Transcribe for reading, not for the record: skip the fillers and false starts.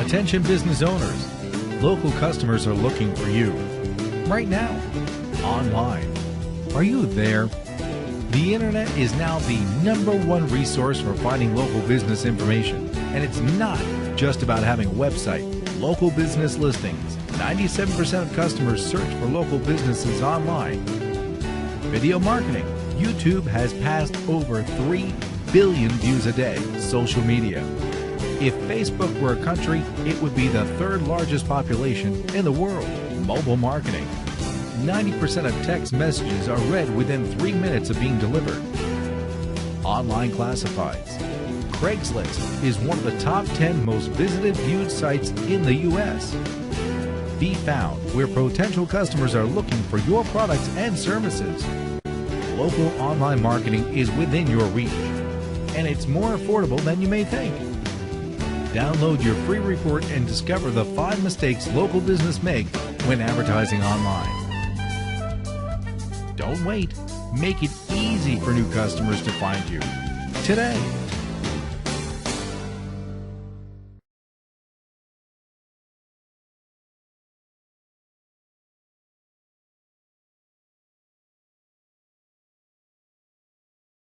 Attention business owners, local customers are looking for you. Right now, online. Are you there? The internet is now the #1 resource for finding local business information. And it's not just about having a website. Local business listings. 97% of customers search for local businesses online. Video marketing. YouTube has passed over 3 billion views a day. Social media. If Facebook were a country, it would be the 3rd largest population in the world. Mobile marketing. 90% of text messages are read within 3 minutes of being delivered. Online classifieds. Craigslist is one of the top 10 most visited viewed sites in the U.S. Be found where potential customers are looking for your products and services. Local online marketing is within your reach, and it's more affordable than you may think. Download your free report and discover the 5 mistakes local business make when advertising online. Don't wait. Make it easy for new customers to find you today.